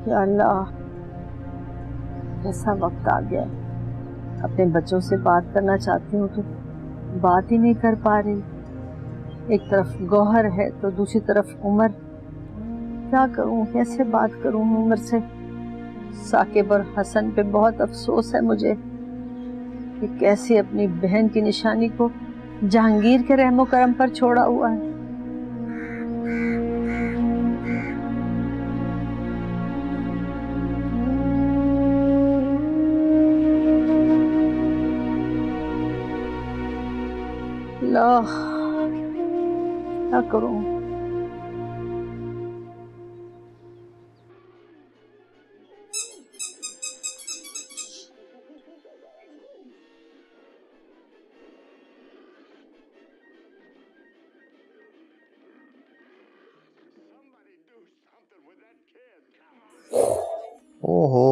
या अल्लाह, ऐसा वक्त आ गया, अपने बच्चों से बात करना चाहती हूँ तो बात ही नहीं कर पा रही। एक तरफ गौहर है तो दूसरी तरफ उमर। क्या करूँ, कैसे बात करूँ उमर से? साकिब और हसन पे बहुत अफसोस है मुझे कि कैसे अपनी बहन की निशानी को जहांगीर के रहमो करम पर छोड़ा हुआ है। क्या करूं? ओहो,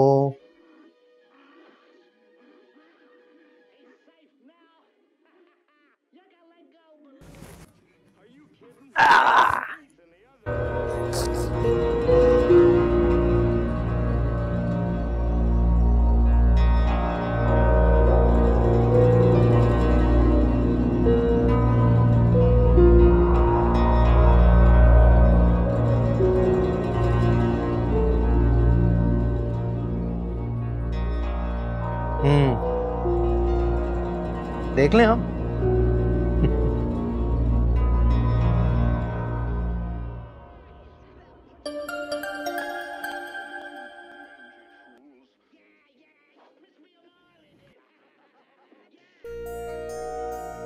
देख लें हम।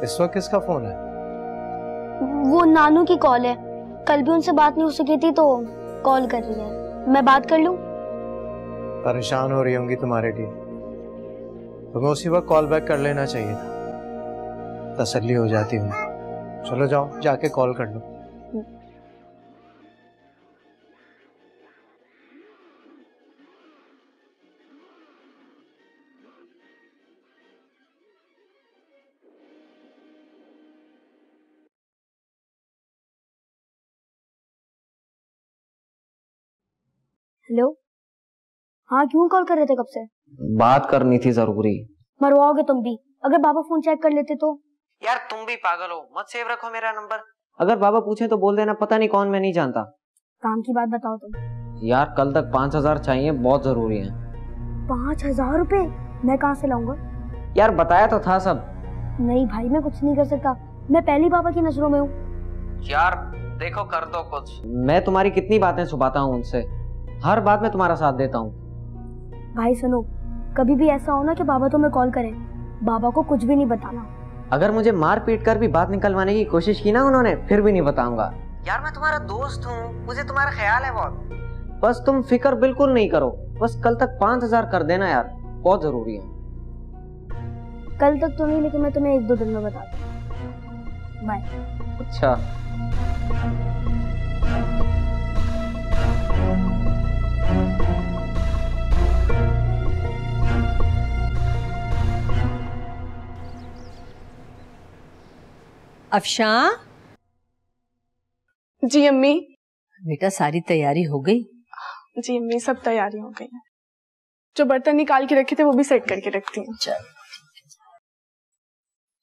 इस वक्त किसका फोन है? वो नानू की कॉल है। कल भी उनसे बात नहीं हो सकी थी तो कॉल कर रही है। मैं बात कर लूं? परेशान हो रही होंगी तुम्हारे लिए, तुम्हें उसी वक्त कॉल बैक कर लेना चाहिए था, तसल्ली हो जाती है। चलो जाओ, जाके कॉल कर लो। हेलो, हाँ क्यों कॉल कर रहे थे? कब से बात करनी थी जरूरी। मरवाओगे तुम भी। अगर बाबा फोन चेक कर लेते तो? यार तुम भी पागल हो, मत सेव रखो मेरा नंबर। अगर बाबा पूछे तो बोल देना पता नहीं कौन, मैं नहीं जानता। काम की बात बताओ तुम। यार कल तक 5,000 चाहिए, बहुत जरूरी है। 5,000 रुपए मैं कहाँ से लाऊंगा? यार बताया तो था सब। नहीं भाई, मैं कुछ नहीं कर सकता। मैं पहली बाबा की नजरों में हूँ। यार देखो, कर दो कुछ। मैं तुम्हारी कितनी बातें छुपाता हूँ उनसे, हर बात में तुम्हारा साथ देता हूँ। भाई सुनो, कभी भी ऐसा हो ना कि बाबा तुम्हें कॉल करें, बाबा को कुछ भी नहीं बताना। अगर मुझे मार पीट कर भी बात निकलवाने की कोशिश की ना उन्होंने, फिर भी नहीं बताऊंगा। यार मैं तुम्हारा दोस्त हूँ, मुझे तुम्हारा ख्याल है बहुत। बस तुम फिक्र बिल्कुल नहीं करो, बस कल तक 5,000 कर देना यार, बहुत जरूरी है। कल तक तो नहीं, लेकिन मैं तुम्हें 1-2 दिन में बता दूँ। बाय। अच्छा, अफशा। जी अम्मी। बेटा सारी तैयारी हो गई? जी अम्मी, सब तैयारी हो गई है। जो बर्तन निकाल के रखे थे वो भी सेट करके रखती हूँ।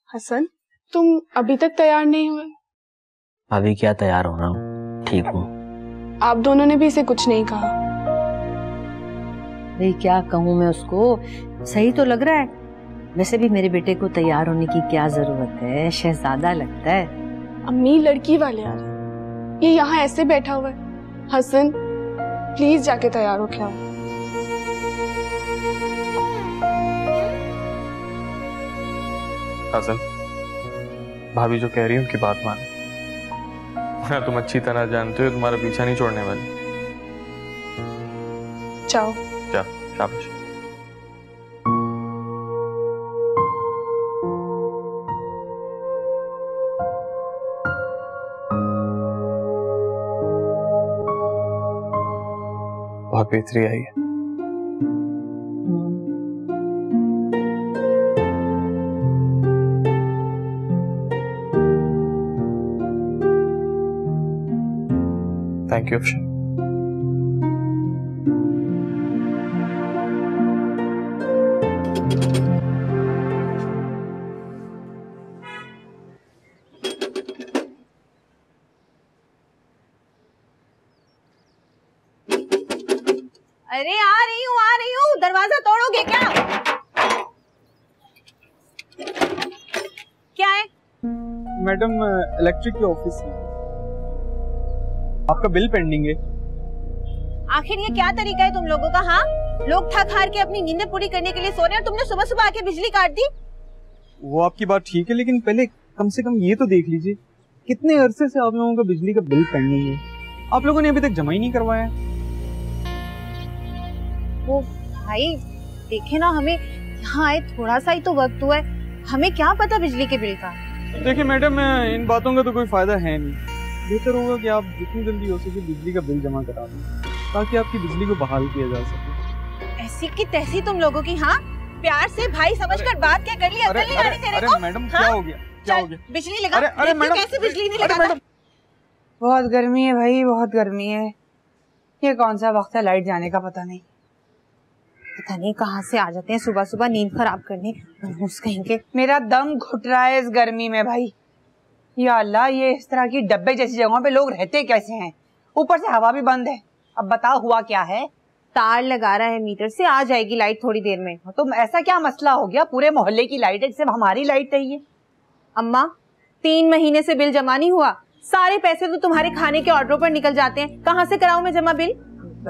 हसन, तुम अभी तक तैयार नहीं हुए? अभी क्या तैयार होना, ठीक हूँ। आप दोनों ने भी इसे कुछ नहीं कहा? नहीं, क्या कहूँ मैं उसको, सही तो लग रहा है। वैसे भी मेरे बेटे को तैयार होने की क्या जरूरत है, शहजादा लगता है। अम्मी लड़की वाले आ रहे, ये यहाँ ऐसे बैठा हुआ है। हसन प्लीज जाके तैयार हो क्या? हसन, भाभी जो कह रही है उनकी बात मान। तुम अच्छी तरह जानते हो तुम्हारा पीछा नहीं छोड़ने वाली। जाओ जा, शाबाश। बहुत बेहतरी आई है। Thank you Afsha. अरे आ रही हूँ, दरवाजा तोड़ोगे क्या? क्या है? मैडम इलेक्ट्रिक के ऑफिस से आपका बिल पेंडिंग है। आखिर ये क्या तरीका है तुम लोगों का? हाँ, लोग थक हार के अपनी नींदें पूरी करने के लिए सो रहे हैं और तुमने सुबह सुबह आके बिजली काट दी। वो आपकी बात ठीक है, लेकिन पहले कम से कम ये तो देख लीजिए कितने अरसे से आप लोगों का बिजली का बिल पेंडिंग है, आप लोगों ने अभी तक जमा ही नहीं करवाया। वो भाई देखे ना, हमें यहाँ आए थोड़ा सा ही तो वक्त हुआ है, हमें क्या पता बिजली के बिल का। देखिए मैडम, इन बातों का तो कोई फायदा है नहीं। बेहतर होगा कि आप जितनी जल्दी हो सके बिजली का बिल जमा करा दें ताकि आपकी बिजली को बहाल किया जा सके। ऐसी की तैसी तुम लोगों की। हाँ, प्यार से भाई समझकर बात क्या कर ली, अकल नहीं आ रही तेरे को? मैडम क्या हो गया, क्या हो गया? बिजली लगा। अरे मैडम, कैसे बिजली नहीं लगाता? बहुत गर्मी है भाई, बहुत गर्मी है। ये कौन सा वक्त है लाइट जाने का पता नहीं। पता नहीं कहाँ से आ जाते हैं सुबह सुबह नींद खराब करने, कहेंगे। मेरा दम घुट रहा है इस गर्मी में भाई। या अल्लाह, ये इस तरह की डब्बे जैसी जगहों पे लोग रहते कैसे हैं? ऊपर से हवा भी बंद है। अब बताओ हुआ क्या है? तार लगा रहा है मीटर से, आ जाएगी लाइट थोड़ी देर में। तो ऐसा क्या मसला हो गया? पूरे मोहल्ले की लाइट है, सिर्फ हमारी लाइट नहीं है? अम्मा 3 महीने से बिल जमा नहीं हुआ, सारे पैसे तो तुम्हारे खाने के ऑर्डरों पर निकल जाते हैं, कहाँ से कराऊं मैं जमा बिल?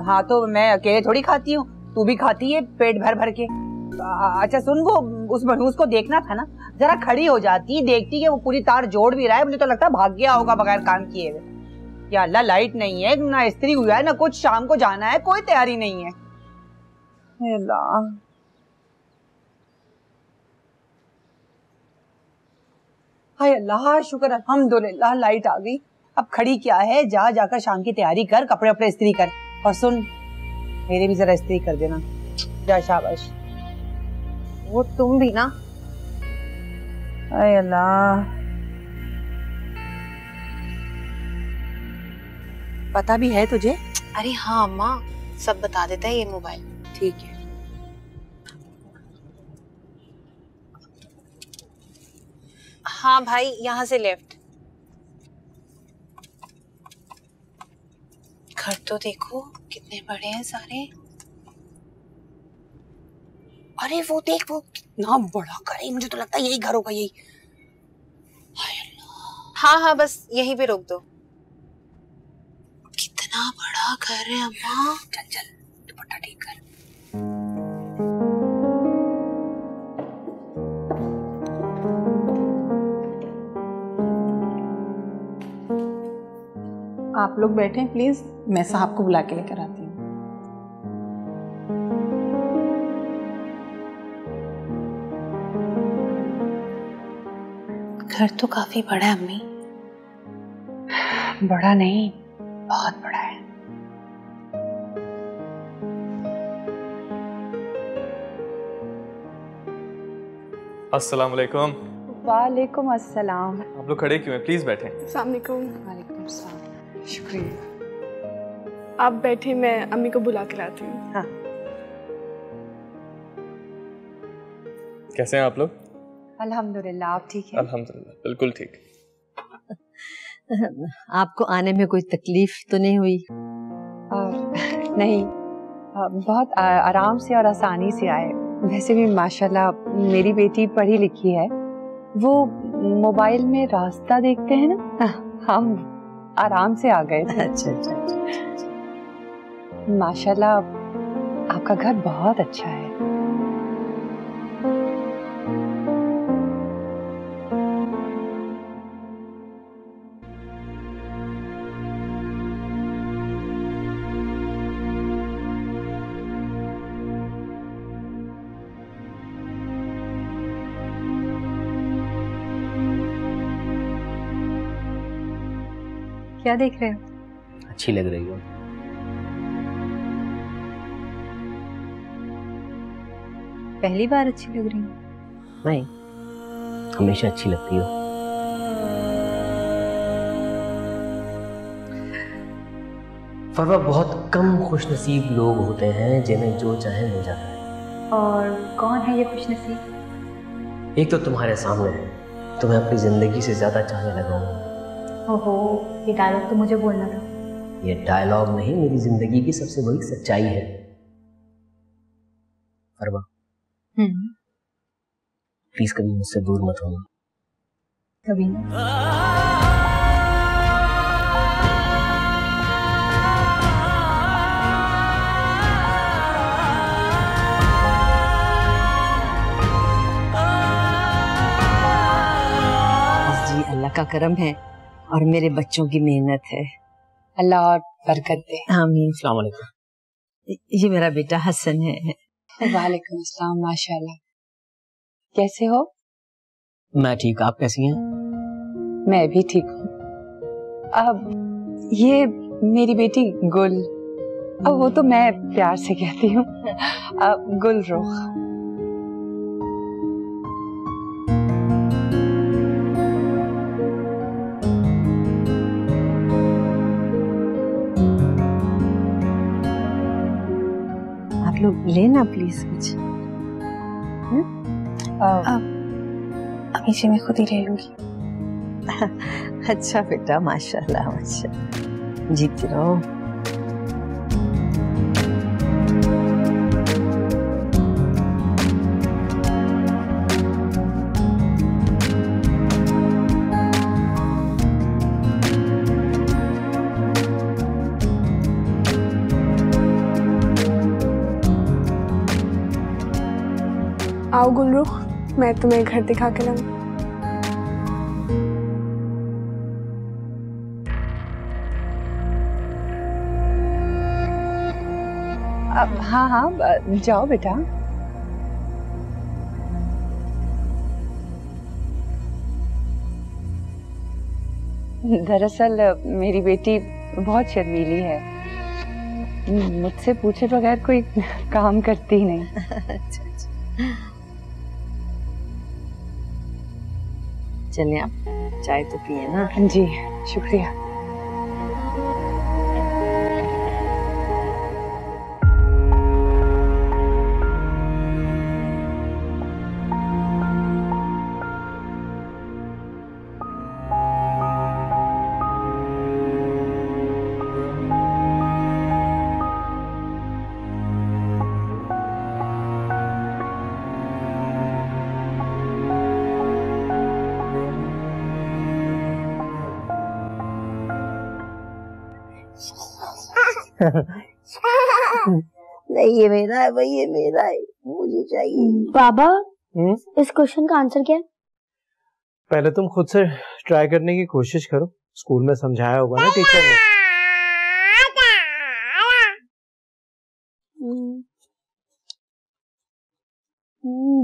हाँ तो मैं अकेले थोड़ी खाती हूँ, तू भी खाती है पेट भर भर के। अच्छा सुन, वो उस मनहूस को देखना था ना, जरा खड़ी हो जाती, देखती कि वो पूरी तार जोड़ भी रहा है। मुझे तो लगता है भाग गया होगा बगैर काम किए हुए। या अल्लाह, लाइट नहीं है, ना इस्त्री हुआ है, ना कुछ, शाम को जाना है, कोई तैयारी नहीं है। अल्लाह, हाय अल्लाह, शुक्र अल्हम्दुलिल्लाह लाइट आ गई। अब खड़ी क्या है, जा जाकर शाम की तैयारी कर, कपड़े अपने इस्त्री कर। और सुन, मेरे भी जरा इस्त्री कर देना, जा। शाबाश। वो तुम भी ना। हाय अल्लाह, पता भी है तुझे? अरे हाँ अम्मा, सब बता देता है ये मोबाइल। ठीक है। हाँ भाई, यहाँ से लेफ्ट। घर तो देखो कितने बड़े हैं सारे। अरे वो देख, वो कितना बड़ा घर है, मुझे तो लगता है यही घर होगा, यही। हाय अल्लाह। हाँ हाँ, बस यहीं पे रोक दो। कितना बड़ा घर है अम्मा। चल चल, दुपट्टा ठीक कर। आप लोग बैठे प्लीज, मैं साहब को बुला के लेकर आती हूँ। घर तो काफी बड़ा है अम्मी। बड़ा नहीं, बहुत बड़ा है। अस्सलाम वालेकुम। वालेकुम अस्सलाम। आप लोग खड़े क्यों हैं? प्लीज बैठें। अस्सलाम वालेकुम। वालेकुम अस्सलाम। शुक्रिया। आप बैठे, मैं अम्मी को बुला के लाती हूँ। हाँ। कैसे हैं आप लोग? अल्हम्दुलिल्लाह, आप ठीक हैं? अल्हम्दुलिल्लाह, बिल्कुल ठीक। आपको आने में कोई तकलीफ तो नहीं हुई? नहीं, बहुत आराम से और आसानी से आए। वैसे भी माशाल्लाह मेरी बेटी पढ़ी लिखी है, वो मोबाइल में रास्ता देखते हैं ना, हम आराम से आ गए थे। अच्छा। माशाल्लाह आपका घर बहुत अच्छा है। क्या देख रहे हो? अच्छी लग रही हो। पहली बार अच्छी लग रही हो? नहीं, हमेशा अच्छी लगती हो। फरवा, बहुत कम खुशनसीब लोग होते हैं जिन्हें जो चाहे मिल जाता है। और कौन है ये खुशनसीब? एक तो तुम्हारे सामने है, तुम्हें अपनी जिंदगी से ज्यादा चाहने लगा हूं। ओहो, ये डायलॉग तो मुझे बोलना था। ये डायलॉग नहीं, मेरी जिंदगी की सबसे बड़ी सच्चाई है। अरबा, प्लीज कभी मुझसे दूर मत होना। कभी ना। जी अल्लाह का करम है और मेरे बच्चों की मेहनत है। अल्लाह और बरकत दे। आमीन। अस्सलाम वालेकुम। ये मेरा बेटा हसन है। वालेकुम अस्सलाम। माशाल्लाह। कैसे हो? मैं ठीक, आप कैसी हैं? मैं भी ठीक हूँ। अब ये मेरी बेटी गुल, अब वो तो मैं प्यार से कहती हूँ गुलरुख। आप लोग लेना प्लीज कुछ। अभी जी मैं खुद ही ले लूंगी। अच्छा बेटा, माशाल्लाह माशाल्लाह, जीती रहो। आओ गुलरुख, मैं तुम्हें घर दिखा के लाऊं। हाँ हाँ जाओ बेटा। दरअसल मेरी बेटी बहुत शर्मीली है, मुझसे पूछे बगैर कोई काम करती ही नहीं। अच्छा। चलिए आप चाय तो पिए ना। जी शुक्रिया। नहीं ये मेरा है भाई, ये मेरा है, मुझे चाहिए। बाबा इस क्वेश्चन का आंसर क्या है? पहले तुम खुद से ट्राई करने की कोशिश करो, स्कूल में समझाया होगा ना टीचर ने।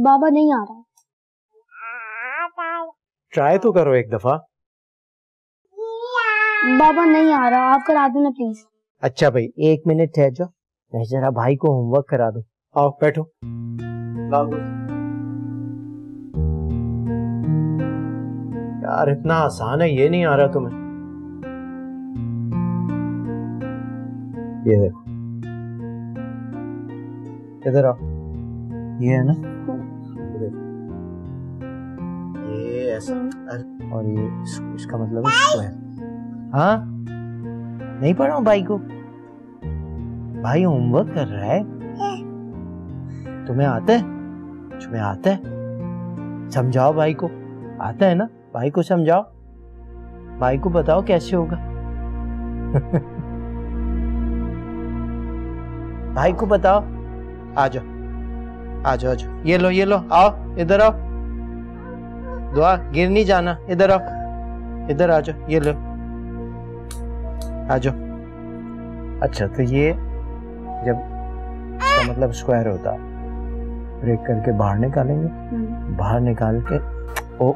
बाबा नहीं आ रहा। ट्राई तो करो एक दफा। बाबा नहीं आ रहा, आप करा देना प्लीज। अच्छा भाई 1 मिनट ठहर जाओ, मैं जरा भाई को होमवर्क करा दूं। आओ बैठो। यार इतना आसान है, ये नहीं आ रहा तुम्हें? ये देखो, इधर आओ, ये है ना, ये ऐसा और ये इसका मतलब है स्क्वायर। हाँ नहीं पढ़ा हूँ भाई को, भाई होमवर्क कर रहा है। तुम्हें आता है? तुम्हें आता है? समझाओ भाई को, आता है ना? भाई को समझाओ, भाई को बताओ कैसे होगा। भाई को बताओ। आ जाओ आ जाओ, ये लो आओ, इधर आओ। दुआ गिर नहीं जाना, इधर आओ, इधर आ जाओ, ये लो आ जाओ। अच्छा तो ये जब इसका मतलब स्क्वायर होता, ब्रेक करके बाहर निकालेंगे, बाहर निकाल के ओ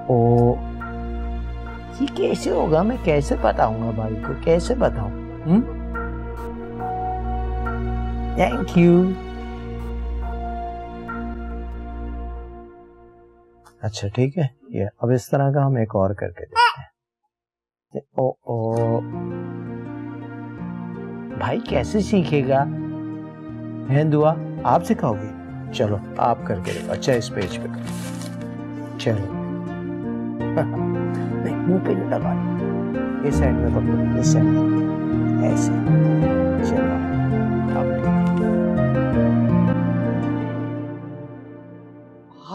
ये कैसे होगा? मैं कैसे बताऊंगा भाई को, कैसे बताऊं? Thank you. अच्छा ठीक है, ये अब इस तरह का हम एक और करके देखते हैं। ओ भाई कैसे सीखेगा? है दुआ, आप सिखाओगे? चलो आप करके देखो। अच्छा इस पेज पे चलो। नहीं मुंह पे नहीं लगा, इस साइड में पकड़ो, इस साइड ऐसे। चलो अब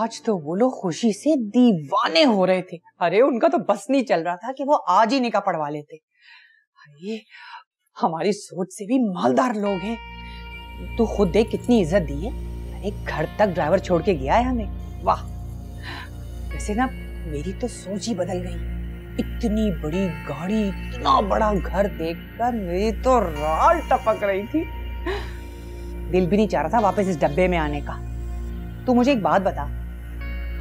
आज तो वो लोग खुशी से दीवाने हो रहे थे। अरे उनका तो बस नहीं चल रहा था कि वो आज ही निकाह पढ़वा लेते। अरे हमारी सोच से भी मालदार लोग हैं। तू खुद देख कितनी इज्जत दी है। अरे घर तक ड्राइवर छोड़ के गया है हमें। वाह। वैसे ना मेरी तो सोच ही बदल गई। इतनी बड़ी गाड़ी, इतना बड़ा घर देखकर मेरी तो राल टपक रही थी। दिल भी नहीं चाह रहा था वापस इस डब्बे में आने का। तू मुझे एक बात बता,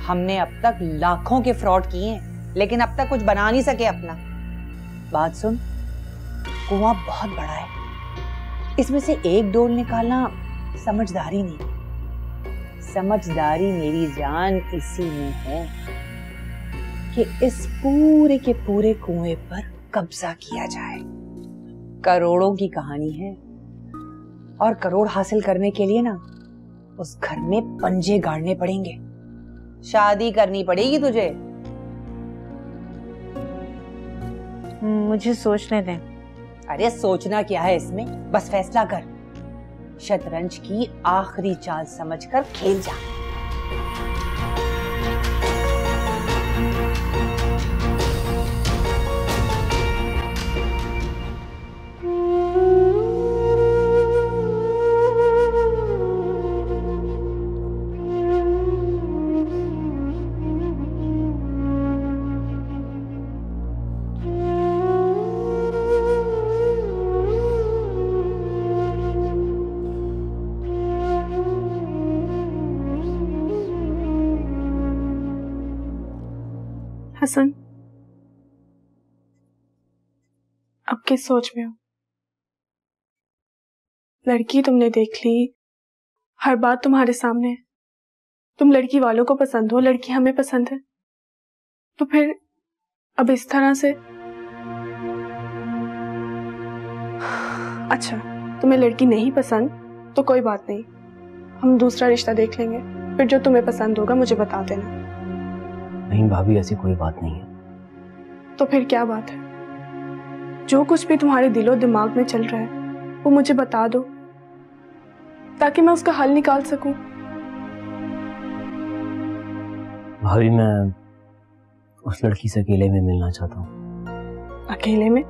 हमने अब तक लाखों के फ्रॉड किए हैं लेकिन अब तक कुछ बना नहीं सके अपना। बात सुन, कुआं बहुत बड़ा है, इसमें से एक डोल निकालना समझदारी नहीं। समझदारी मेरी जान इसी में है कि इस पूरे के पूरे कुएं पर कब्जा किया जाए। करोड़ों की कहानी है और करोड़ हासिल करने के लिए ना उस घर में पंजे गाड़ने पड़ेंगे। शादी करनी पड़ेगी तुझे। मुझे सोचने दें। अरे सोचना क्या है इसमें, बस फैसला कर। शतरंज की आखिरी चाल समझकर खेल जा। हसन, अब किस सोच में हो? लड़की तुमने देख ली, हर बात तुम्हारे सामने है। तुम लड़की वालों को पसंद हो, लड़की हमें पसंद है, तो फिर अब इस तरह से? अच्छा, तुम्हें लड़की नहीं पसंद तो कोई बात नहीं, हम दूसरा रिश्ता देख लेंगे। फिर जो तुम्हें पसंद होगा मुझे बता देना। नहीं भाभी, ऐसी कोई बात नहीं है। तो फिर क्या बात है? जो कुछ भी तुम्हारे दिलो दिमाग में चल रहा है वो मुझे बता दो ताकि मैं उसका हल निकाल सकूं। भाभी, मैं उस लड़की से अकेले में मिलना चाहता हूँ। अकेले में?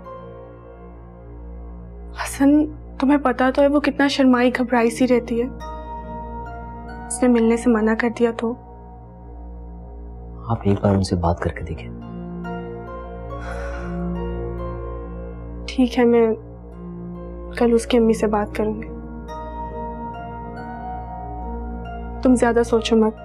हसन, तुम्हें पता तो है वो कितना शर्माई घबराई सी रहती है। उसने मिलने से मना कर दिया तो? आप एक बार उनसे बात करके देखें। ठीक है, मैं कल उसकी अम्मी से बात करूंगी। तुम ज्यादा सोचो मत।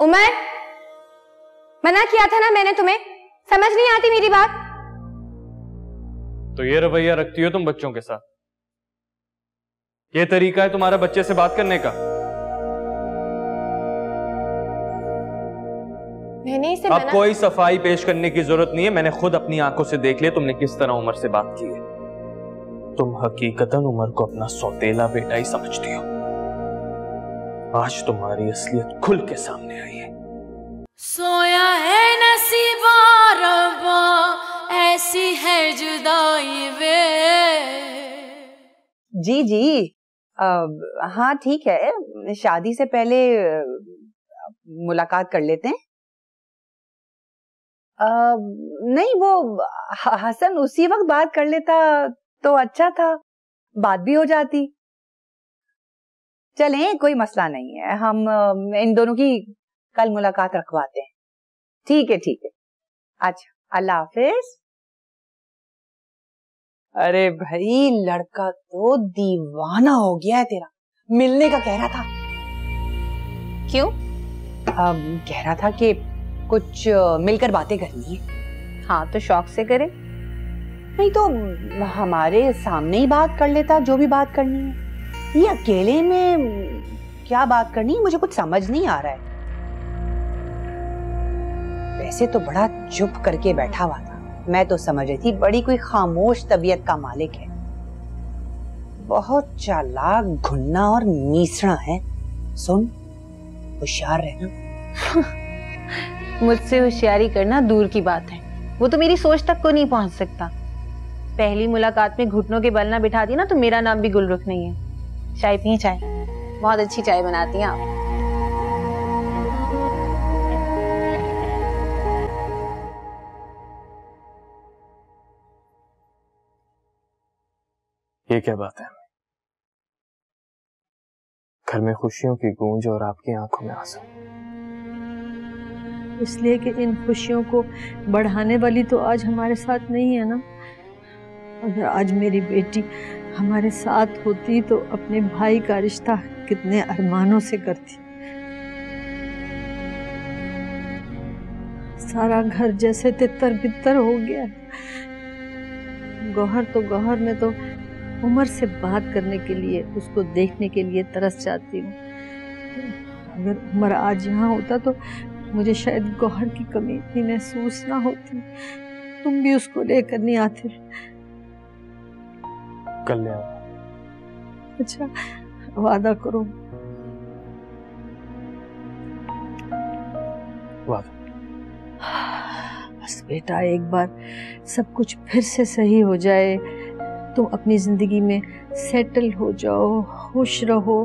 उमर, मना किया था ना मैंने तुम्हें, समझ नहीं आती मेरी बात? तो ये रवैया रखती हो तुम बच्चों के साथ? ये तरीका है तुम्हारा बच्चे से बात करने का? मैंने इसे अब कोई सफाई पेश करने की जरूरत नहीं है। मैंने खुद अपनी आंखों से देख लिया तुमने किस तरह उमर से बात की है। तुम हकीकतन उमर को अपना सौतेला बेटा ही समझती हो। आज तुम्हारी असलियत खुल के सामने आई है। सोया है नसीबा रब्बा, ऐसी है जुदाई वे। जी जी, हाँ ठीक है, शादी से पहले मुलाकात कर लेते हैं। नहीं, वो हसन उसी वक्त बात कर लेता तो अच्छा था, बात भी हो जाती। चलें, कोई मसला नहीं है, हम इन दोनों की कल मुलाकात रखवाते हैं। ठीक है ठीक है, अच्छा, अल्लाह हाफिज। अरे भाई, लड़का तो दीवाना हो गया है तेरा, मिलने का कह रहा था। क्यों? कह रहा था कि कुछ मिलकर बातें करनी है। हाँ तो शौक से करे। नहीं तो हमारे सामने ही बात कर लेता, जो भी बात करनी है। ये अकेले में क्या बात करनी है, मुझे कुछ समझ नहीं आ रहा है। वैसे तो बड़ा चुप करके बैठा हुआ था, मैं तो समझ रही थी बड़ी कोई खामोश तबीयत का मालिक है। बहुत चालाक, घुन्ना और नीसड़ा है। सुन, होशियार रहना। मुझसे होशियारी करना दूर की बात है, वो तो मेरी सोच तक को नहीं पहुंच सकता। पहली मुलाकात में घुटनों के बल ना बिठा दी ना तो मेरा नाम भी गुलरुख नहीं है। चाय पिए? चाय बहुत अच्छी चाय बनाती हैं आप। ये क्या बात है? घर में खुशियों की गूंज और आपकी आंखों में आंसू। इसलिए कि इन खुशियों को बढ़ाने वाली तो आज हमारे साथ नहीं है ना। अगर आज मेरी बेटी हमारे साथ होती तो अपने भाई का रिश्ता कितने अरमानों से करती। सारा घर जैसे तितर बितर हो गया। गौहर में तो उमर से बात करने के लिए, उसको देखने के लिए तरस जाती हूँ। अगर उमर आज यहाँ होता तो मुझे शायद गौहर की कमी इतनी महसूस ना होती। तुम भी उसको लेकर नहीं आते। कल ले आओ। अच्छा, वादा करो। वादा। बस बेटा, एक बार सब कुछ फिर से सही हो जाए, तुम अपनी जिंदगी में सेटल हो जाओ, खुश रहो।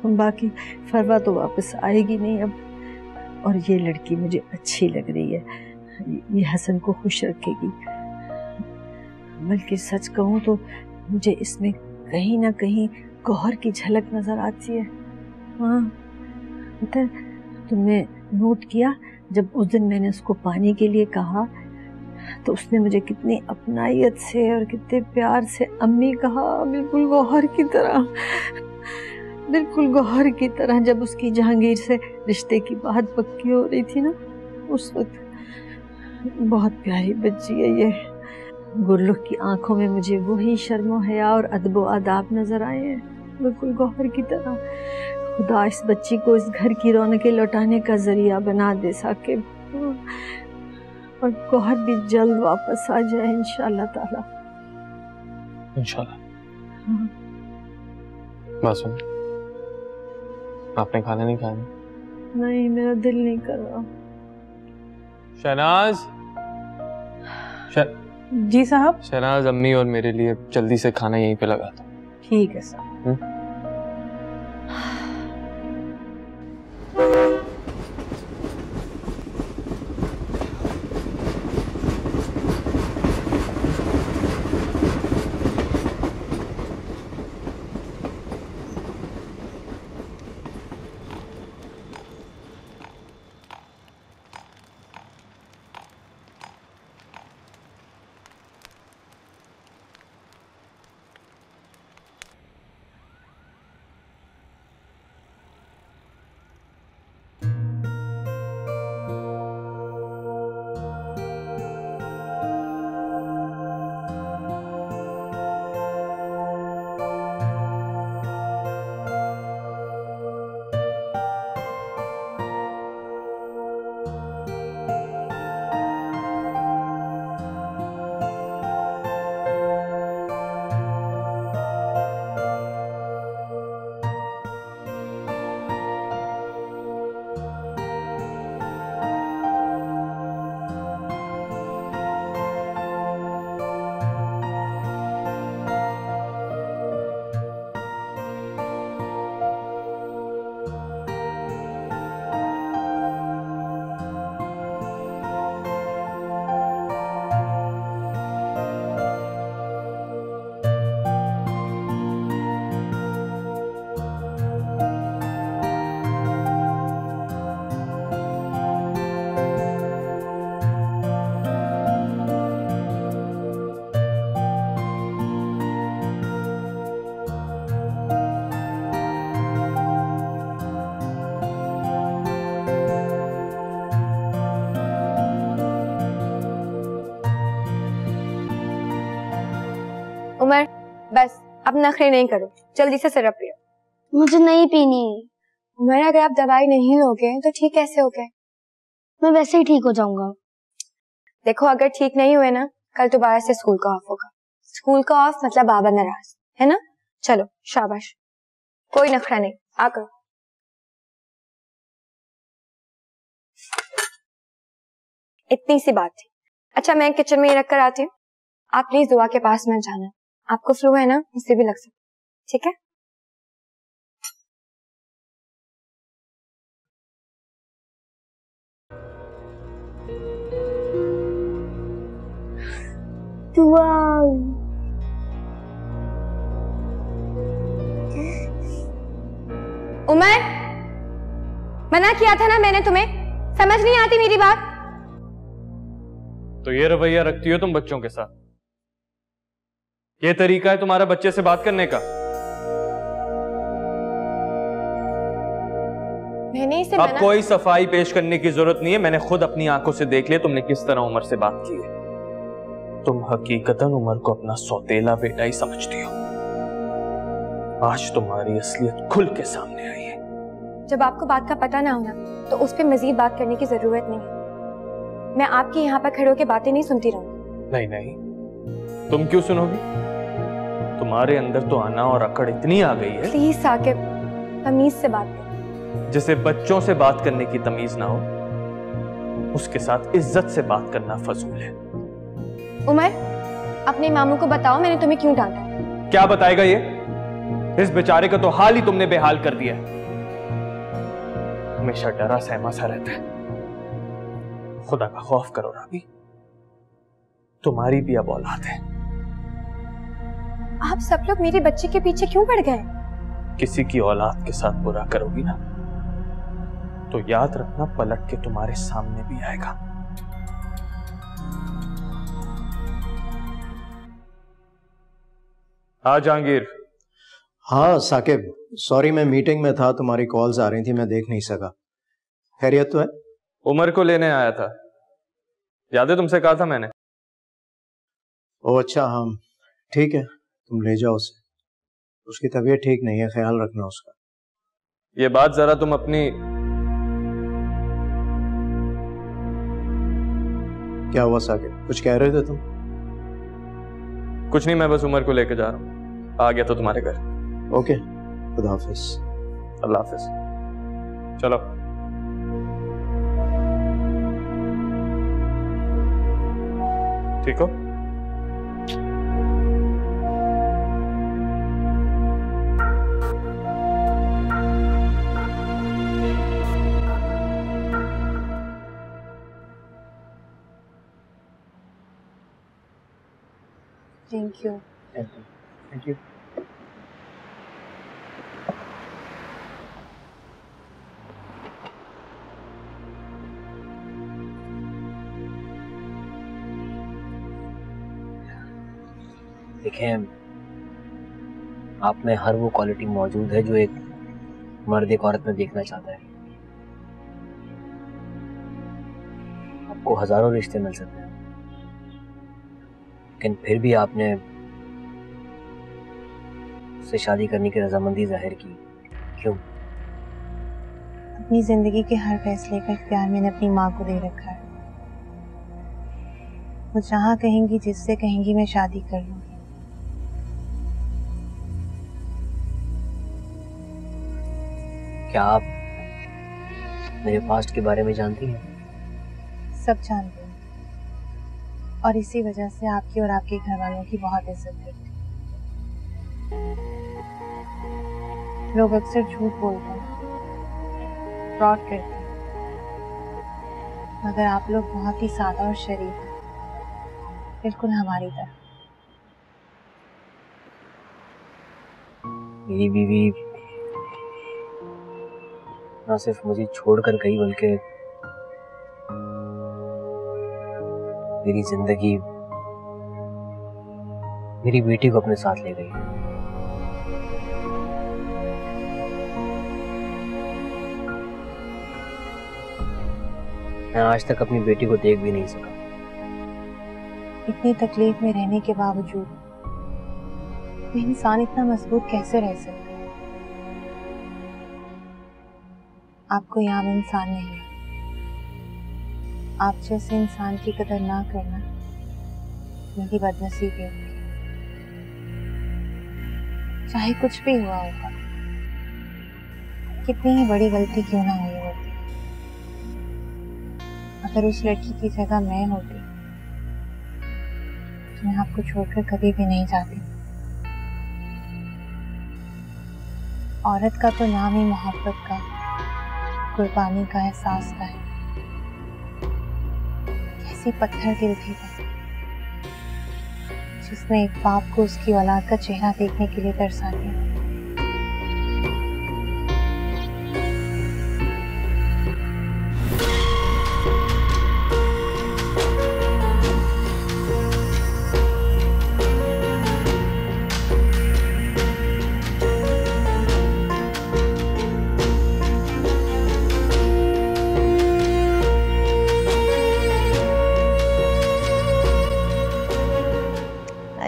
बाकी फरवा तो वापस आएगी नहीं अब। और ये लड़की मुझे अच्छी लग रही है, ये हसन को खुश रखेगी। बल्कि सच कहूँ तो मुझे इसमें कहीं ना कहीं गौहर की झलक नजर आती है। हाँ, पता है, तुमने नोट किया जब उस दिन मैंने उसको पानी के लिए कहा तो उसने मुझे कितनी अपनायत से और कितने प्यार से अम्मी कहा, बिल्कुल गौहर की तरह, बिल्कुल गौहर की तरह। जब उसकी जहांगीर से रिश्ते की बात पक्की हो रही थी ना, उस वक्त। बहुत प्यारी बच्ची है ये। गुरलुख की आंखों में मुझे वही शर्मो हया और अदबो आदाब नजर आए हैं, बिल्कुल गौहर की तरह। खुदा इस बच्ची को इस घर की रौनकें लौटाने का जरिया बना दे साकिब, और गौहर भी जल्द वापस आ जाए इंशाल्लाह ताला। इंशाल्लाह। बात सुन, आपने खाना नहीं खाया? नहीं, मेरा दिल नहीं कर रहा। शहनाज। जी साहब। शहनाज, अम्मी और मेरे लिए जल्दी से खाना यहीं पे लगा दो। ठीक है सर। अब नखरे नहीं करो, जल्दी से सिरप पियो। मुझे नहीं पीनी। उमर, अगर आप दवाई नहीं लोगे तो ठीक कैसे हो गए? मैं वैसे ही ठीक हो जाऊंगा। देखो, अगर ठीक नहीं हुए ना, कल दोबारा से स्कूल का ऑफ होगा। स्कूल का ऑफ मतलब बाबा नाराज, है ना? चलो शाबाश, कोई नखरा नहीं, आ करो। इतनी सी बात थी। अच्छा, मैं किचन में ही रख कर आती हूँ, आप प्लीज दुआ के पास मत जाना। आपको फ्लू है ना, उससे भी लग सकता, ठीक है? दुआ। उमर, मना किया था ना मैंने तुम्हें, समझ नहीं आती मेरी बात? तो ये रवैया रखती हो तुम बच्चों के साथ? ये तरीका है तुम्हारा बच्चे से बात करने का? मैंने इसे अब कोई सफाई पेश करने की जरूरत नहीं है, मैंने खुद अपनी आंखों से देख लिया तुमने किस तरह उमर से बात की है। तुम हकीकतन उमर को अपना सौतेला बेटा ही समझती हो। आज तुम्हारी असलियत खुल के सामने आई है। जब आपको बात का पता ना होना तो उस पर मजीद बात करने की जरूरत नहीं है। मैं आपकी यहाँ पर खड़े होकर बातें नहीं सुनती रहूंगी। नहीं नहीं, तुम क्यों सुनोगी? तुम्हारे अंदर तो आना और अकड़ इतनी आ गई है। प्लीज साकिब, तमीज से बात कर। जिसे बच्चों से बात करने की तमीज ना हो, उसके साथ इज्जत से बात करना फजूल है। उमर, अपने मामू को बताओ मैंने तुम्हें क्यों डांटा है। क्या बताएगा ये? इस बेचारे का तो हाल ही तुमने बेहाल कर दिया है। हमेशा डरा सहमा सा रहता है। खुदा का खौफ करो राबी, तुम्हारी भी अब औलाद है। आप सब लोग मेरे बच्चे के पीछे क्यों पड़ गए? किसी की औलाद के साथ बुरा करोगी ना तो याद रखना पलट के तुम्हारे सामने भी आएगा। हाँ जहांगीर। हाँ साकिब, सॉरी मैं मीटिंग में था, तुम्हारी कॉल्स आ रही थी, मैं देख नहीं सका। खैरियत तो है? उमर को लेने आया था, याद है तुमसे कहा था मैंने? ओ अच्छा, हाँ ठीक है, तुम ले जाओ उसे। उसकी तबीयत ठीक नहीं है, ख्याल रखना उसका। ये बात जरा तुम अपनी। क्या हुआ साकिब, कुछ कह रहे थे तुम? कुछ नहीं, मैं बस उमर को लेके जा रहा हूँ, आ गया तो तुम्हारे घर। ओके, खुदा हाफिज। अल्लाह हाफिज। चलो। ठीक हो? Thank you. Thank you. देखें, आप में हर वो क्वालिटी मौजूद है जो एक मर्द एक औरत में देखना चाहता है। आपको हजारों रिश्ते मिल सकते हैं, लेकिन फिर भी आपने उससे शादी करने की रजामंदी जाहिर की, क्यों? अपनी जिंदगी के हर फैसले का इख्तियार मैंने अपनी माँ को दे रखा है। वो जहाँ कहेंगी, जिससे कहेंगी, मैं शादी कर लूंगी। क्या आप मेरे पास्ट के बारे में जानती हैं? सब जानते हैं, और इसी वजह से आपकी और आपके घर वालों की बहुत इज्जत करती हूँ। लोग अक्सर झूठ बोलते हैं, फ्रॉड करते हैं, मगर आप लोग बहुत ही सादा और शरीफ हैं, बिल्कुल हमारी तरह। मेरी बीवी ना सिर्फ मुझे छोड़कर गई, बल्कि मेरी जिंदगी मेरी बेटी को अपने साथ ले गई। मैं आज तक अपनी बेटी को देख भी नहीं सका। इतनी तकलीफ में रहने के बावजूद कोई इंसान इतना मजबूत कैसे रह सकता है? आप कोई आम इंसान नहीं है। आप जैसे इंसान की कदर ना करना मेरी बदनसीबी होगी। चाहे कुछ भी हुआ होगा, कितनी ही बड़ी गलती क्यों ना हुई होती, अगर उस लड़की की जगह मैं होती तो मैं आपको छोड़कर कभी भी नहीं जाती। औरत का तो नाम ही मोहब्बत का, कुर्बानी का, एहसास का है। कैसी पत्थर दिल थी वो, जिसने एक बाप को उसकी औलाद का चेहरा देखने के लिए तरसा दिया।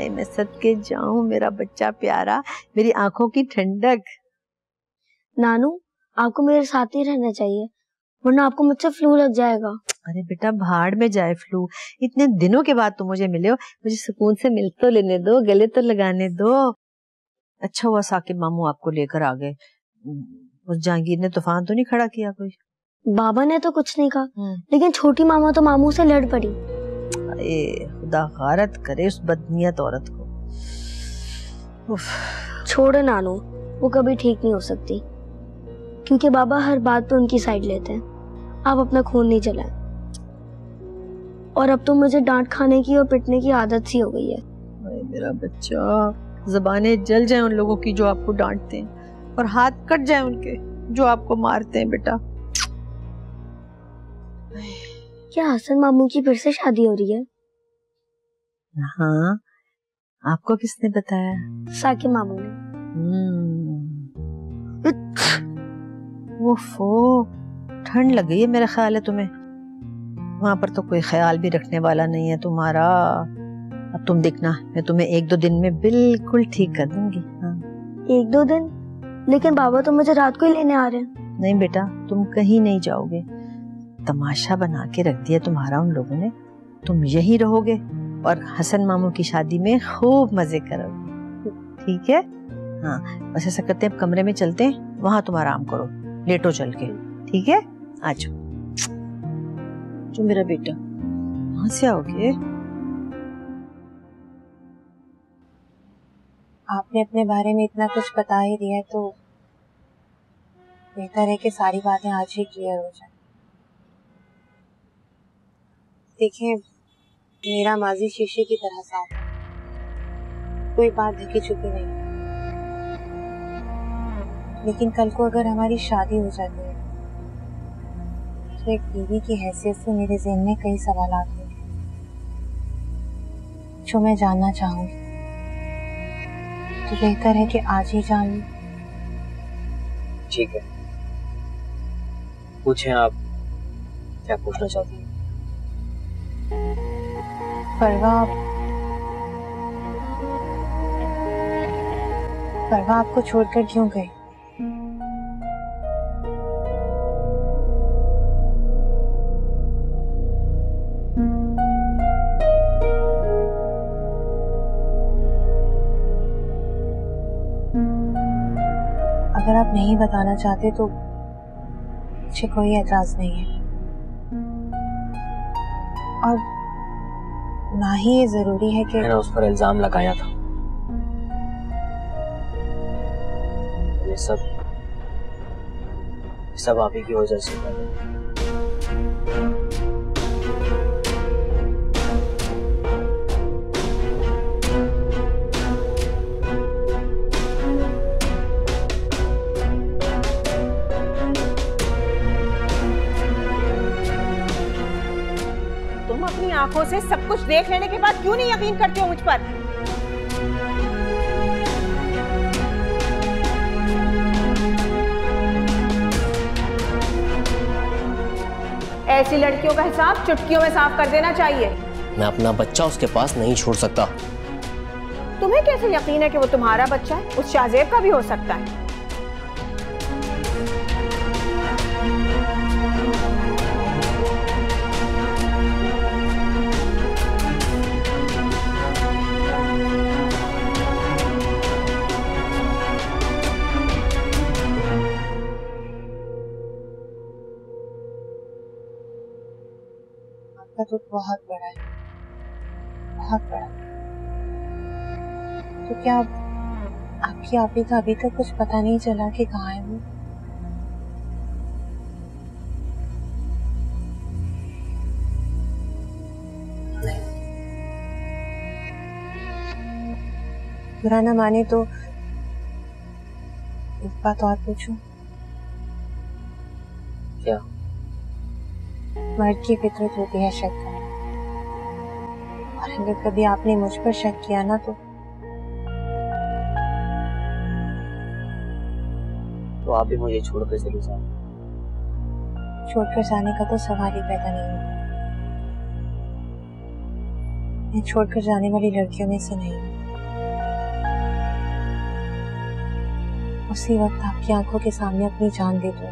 मैं सदके जाऊं मेरा बच्चा प्यारा, मेरी आंखों की ठंडक। नानू, आपको मेरे साथ ही रहना चाहिए, वरना आपको मुझसे फ्लू लग जाएगा। अरे बेटा, भाड़ में जाए फ्लू, इतने दिनों के बाद तुम मुझे मिले हो, मुझे सुकून से मिल तो लेने दो, गले तो लगाने दो। अच्छा हुआ साकिब मामू आपको लेकर आ गए। उस जहांगीर ने तूफान तो नहीं खड़ा किया कोई? बाबा ने तो कुछ नहीं कहा, लेकिन छोटी मामा तो मामू से लड़ पड़ी। खुदा गारत करे उस बदनीयत औरत को। छोड़ो नानू, वो कभी ठीक नहीं हो सकती, क्योंकि बाबा हर बात पे उनकी साइड लेते हैं। आप अपना खून नहीं जलाएं। और अब तो मुझे डांट खाने की और पिटने की आदत सी हो गई है। मेरा बच्चा, ज़बानें जल जाएं उन लोगों की जो आपको डांटते हैं, और हाथ कट जाएं उनके जो आपको मारते हैं। बेटा, क्या हसन मामू की फिर से शादी हो रही है? हाँ, आपको किसने बताया? साकिब मामू ने। ओफो, ठंड लग गई है मेरा ख्याल है तुम्हें। वहां पर तो कोई ख्याल भी रखने वाला नहीं है तुम्हारा। अब तुम देखना, मैं तुम्हें 1-2 दिन में बिल्कुल ठीक कर दूंगी। हाँ। 1-2 दिन? लेकिन बाबा तो मुझे रात को ही लेने आ रहे हैं। नहीं बेटा, तुम कहीं नहीं जाओगे। तमाशा बना के रख दिया तुम्हारा उन लोगों ने। तुम यही रहोगे और हसन मामू की शादी में खूब मजे करोगे, ठीक है? हाँ, बस ऐसा करते हैं, अब कमरे में चलते हैं, वहां तुम आराम करो, लेटो चल के, ठीक है? आ जाओ। जो मेरा बेटा, कहाँ से आओगे? आपने अपने बारे में इतना कुछ बता ही दिया है तो बेहतर है कि सारी बातें आज ही क्लियर हो जाए। देखिए, मेरा माजी शीशे की तरह साफ, कोई बात ढकी छुपी नहीं। लेकिन कल को अगर हमारी शादी हो जाती है तो एक बीवी की हैसियत से मेरे ज़हन में कई सवाल आते हैं जो मैं जानना चाहूंगी। तो बेहतर है कि आज ही जान लूं। ठीक है, पूछें आप क्या पूछना चाहती हैं? परवा आपको छोड़कर क्यों गई? अगर आप नहीं बताना चाहते तो मुझे कोई एतराज नहीं है, और ना ही ये जरूरी है कि मैंने उस पर इल्जाम लगाया था। ये सब आप ही की वजह से हुआ। अपनी आंखों से सब कुछ देख लेने के बाद क्यों नहीं यकीन करते हो मुझ पर? ऐसी लड़कियों का हिसाब चुटकियों में साफ कर देना चाहिए। मैं अपना बच्चा उसके पास नहीं छोड़ सकता। तुम्हें कैसे यकीन है कि वो तुम्हारा बच्चा है? उस शाहजेब का भी हो सकता है। आपका तो बहुत बड़ा है, बहुत बड़ा। तो क्या आपकी आपी का अभी तक कुछ पता नहीं चला कि कहाँ है वो? बुरा ना माने तो एक बात और पूछूं? क्या? मर्द की फितरत होती है शक करना, और अगर कभी आपने मुझ पर शक किया ना तो आप भी मुझे छोड़कर चले जाओ। छोड़कर जाने का तो सवाल ही पैदा नहीं होता। मैं छोड़कर जाने वाली लड़कियों में से नहीं हूँ। उसी वक्त आपकी आंखों के सामने अपनी जान दे दूँ